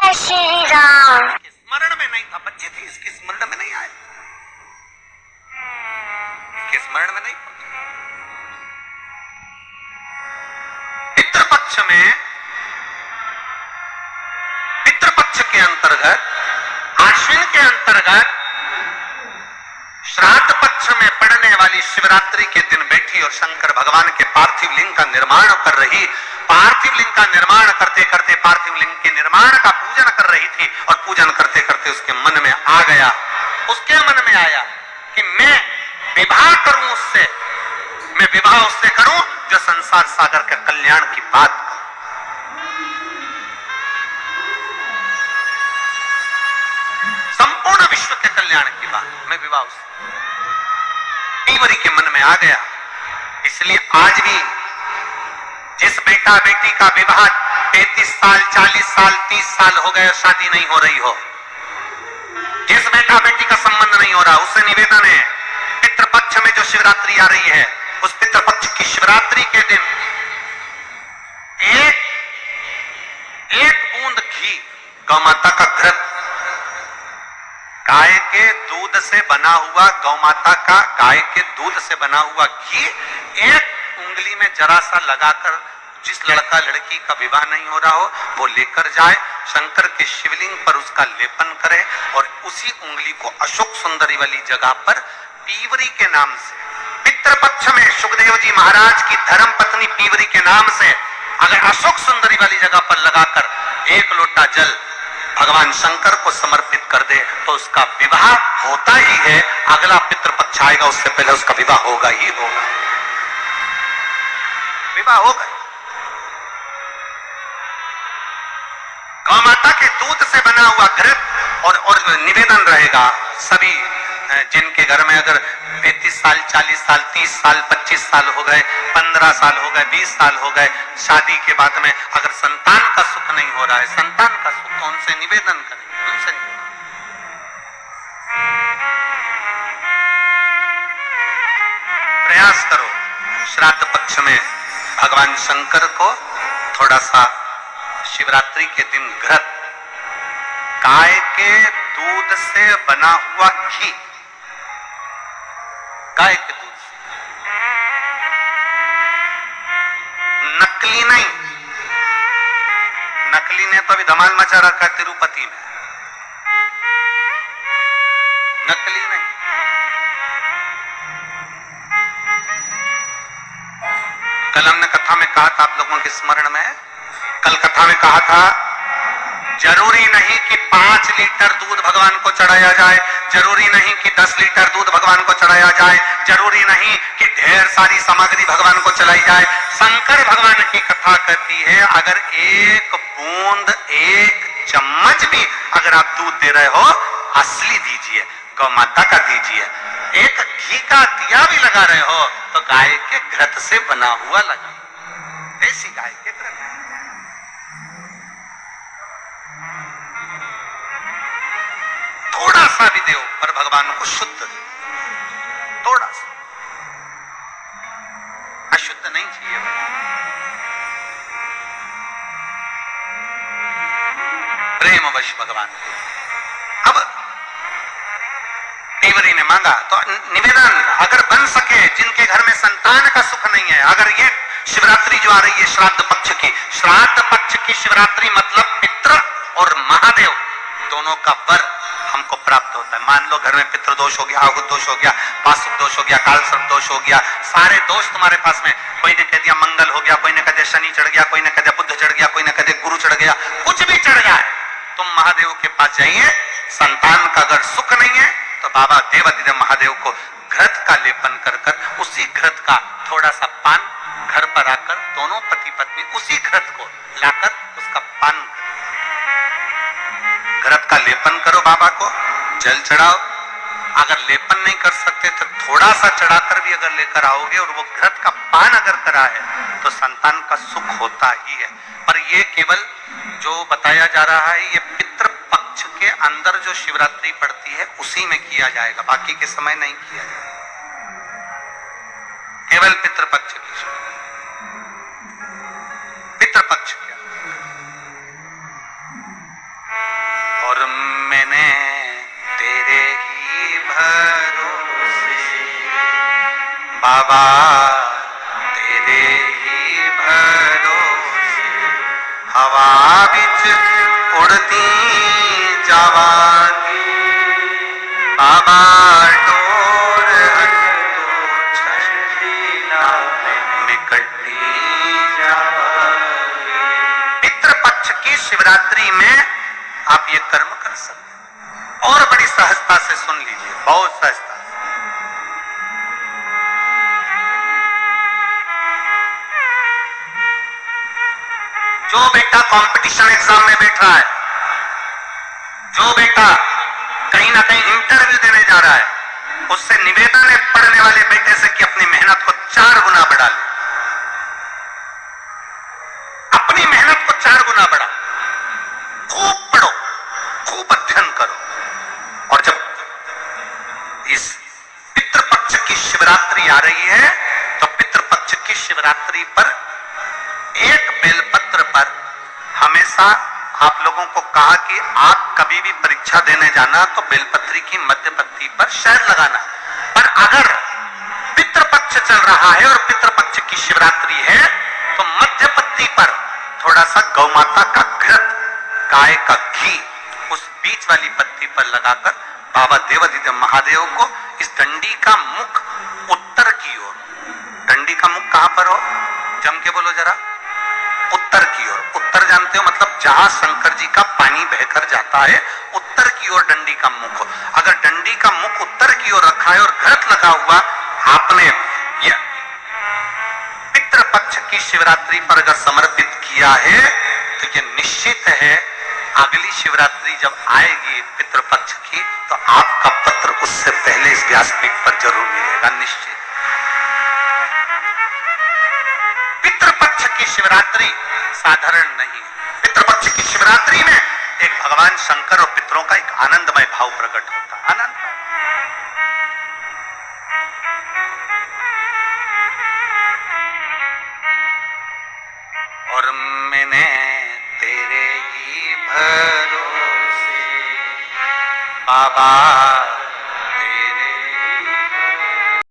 श्री राम। स्मरण में नहीं था, बच्चे थे, इसके स्मरण में नहीं आए, इसके स्मरण में नहीं पहुंचे। पितृपक्ष में, पितृपक्ष के अंतर्गत, आश्विन के अंतर्गत श्राद्ध पक्ष में पड़ने वाली शिवरात्रि के दिन बैठी और शंकर भगवान के पार्थिव लिंग का निर्माण कर रही, पार्थिव लिंग का निर्माण करते करते पार्थिव लिंग के निर्माण का पूजन कर रही थी और पूजन करते करते उसके मन में आ गया, उसके मन में आया कि मैं विवाह करूं उससे, मैं विवाह उससे करूं जो संसार सागर के कल्याण की बात करे। संपूर्ण विश्व के कल्याण की बात, मैं विवाह उससे, तीवरी के मन में आ गया। इसलिए आज भी जिस बेटा बेटी का विवाह 33 साल 40 साल 30 साल हो गए शादी नहीं हो रही हो, जिस बेटा बेटी का संबंध नहीं हो रहा, उससे निवेदन है पितृपक्ष में जो शिवरात्रि आ रही है, उस पितृपक्ष की शिवरात्रि के दिन एक बूंद घी, गौ माता का घृत, गाय के दूध से बना हुआ, गौ माता का गाय के दूध से बना हुआ घी एक उंगली में जरा सा लगाकर जिस लड़का लड़की का विवाह नहीं हो रहा हो वो लेकर जाए, शंकर के शिवलिंग पर उसका लेपन करे और उसी उंगली को अशोक सुंदरी वाली जगह पर पीवरी के नाम से, पितृपक्ष में सुखदेव जी महाराज की धर्म पत्नी पीवरी के नाम से अगर अशोक सुंदरी वाली जगह पर लगाकर एक लोटा जल भगवान शंकर को समर्पित कर दे तो उसका विवाह होता ही है। अगला पितृपक्ष आएगा उससे पहले उसका विवाह होगा ही होगा, विवाह होगा। गौ माता के दूध से बना हुआ घृत और निवेदन रहेगा सभी जिनके घर में अगर 35 साल 40 साल 30 साल 25 साल हो गए, 15 साल हो गए, 20 साल हो गए, शादी के बाद में अगर संतान का सुख नहीं हो रहा है, संतान का सुख, तो उनसे निवेदन करें, उनसे प्रयास करो श्राद्ध पक्ष में भगवान शंकर को थोड़ा सा शिवरात्रि के दिन घृत, गाय के दूध से बना हुआ घी, गाय के दूध से, नकली नहीं, नकली ने तो अभी धमाल मचा रखा है तिरुपति में, नकली नहीं। कल हमने कथा में कहा था, आप लोगों के स्मरण में, कल कथा में कहा था जरूरी नहीं कि 5 लीटर दूध भगवान को चढ़ाया जाए, जरूरी नहीं कि 10 लीटर दूध भगवान को चढ़ाया जाए, जरूरी नहीं कि ढेर सारी सामग्री भगवान को चलाई जाए। शंकर भगवान की कथा कहती है अगर एक बूंद, एक चम्मच भी अगर आप दूध दे रहे हो, असली दीजिए, गौ माता का दीजिए। एक घी का दिया भी लगा रहे हो तो गाय के घृत से बना हुआ लगा, देसी गाय के घृत। थोड़ा सा भी दो पर भगवान को शुद्ध दो, थोड़ा सा, अशुद्ध नहीं चाहिए। प्रेमवश भगवान को। अब तीवरी ने मांगा तो निवेदन अगर बन सके, जिनके घर में संतान का सुख नहीं है, अगर ये शिवरात्रि जो आ रही है श्राद्ध पक्ष की, श्राद्ध पक्ष की शिवरात्रि मतलब पितृ और महादेव दोनों का वर हमको प्राप्त होता है। मान लो घर में पितृदोष हो गया, आहुत दोष हो गया, पाशुक दोष हो गया, काल सर्प दोष हो गया, सारे दोष तुम्हारे पास में, कोई ने कह दिया मंगल हो गया, कोई ने कह दिया शनि चढ़ गया, कोई ने कह दिया बुध चढ़ गया, कोई ने कह दिया गुरु चढ़ गया, कुछ भी चढ़ गया है, तुम महादेव के पास जाइए। संतान का अगर सुख नहीं है तो बाबा देवाधिदेव महादेव को घृत का लेपन कर कर उसी घृत का थोड़ा सा पान घर पर आकर दोनों पति पत्नी उसी घृत को लाकर उसका पान करो, घृत का लेपन करो, बाबा को जल चढ़ाओ। अगर लेपन नहीं कर सकते तो थोड़ा सा चढ़ाकर भी अगर लेकर आओगे और वो घृत का पान अगर करा है तो संतान का सुख होता ही है। पर ये केवल जो बताया जा रहा है ये पितृपक्ष के अंदर जो शिवरात्रि पड़ती है उसी में किया जाएगा, बाकी के समय नहीं किया जाएगा, केवल पितृपक्ष की, पितृपक्ष के हवा बिच उड़ती जावागी, बाबा डोर पितृपक्ष की शिवरात्रि में आप ये कर्म कर सकते हैं। और बड़ी सहजता से सुन लीजिए, बहुत सहजता से। जो बेटा कंपटीशन एग्जाम में बैठ रहा है, जो बेटा कहीं ना कहीं इंटरव्यू देने जा रहा है, उससे निवेदन है पढ़ने वाले बेटे से कि अपनी मेहनत को 4 गुना बढ़ा ले, अपनी मेहनत को 4 गुना बढ़ा, खूब पढ़ो, खूब अध्ययन करो। और जब इस पितृपक्ष की शिवरात्रि आ रही है तो पितृपक्ष की शिवरात्रि पर एक बेलपत्र पर हमेशा आप लोगों को कहा कि आप कभी भी परीक्षा देने जाना तो बेलपत्री की मध्य पत्ती पर शहद लगाना। पर अगर पितृपक्ष चल रहा है और पितृपक्ष की शिवरात्रि है तो मध्य पत्ती पर थोड़ा सा गौमाता का घृत, गाय का घी उस बीच वाली पत्ती पर लगाकर बाबा देवादिदेव महादेव को इस डंडी का मुख उत्तर की ओर, डंडी का मुख कहां पर हो, जम के बोलो जरा, उत्तर की ओर। उत्तर जानते हो मतलब जहां शंकर जी का पानी बहकर जाता है, उत्तर की ओर डंडी का मुख हो। अगर डंडी का मुख उत्तर की ओर रखा है और घृत लगा हुआ आपने ये पितृपक्ष की शिवरात्रि पर अगर समर्पित किया है तो ये निश्चित है अगली शिवरात्रि जब आएगी पितृपक्ष की तो आपका पत्र उससे पहले इस व्यासपीठ पर जरूर मिलेगा, निश्चित। पितृपक्ष की शिवरात्रि साधारण नहीं। पितृपक्ष की शिवरात्रि में एक भगवान शंकर और पितरों का एक आनंदमय भाव प्रकट होता है, आनंदमय। और मैंने तेरे ही भरोसे बाबा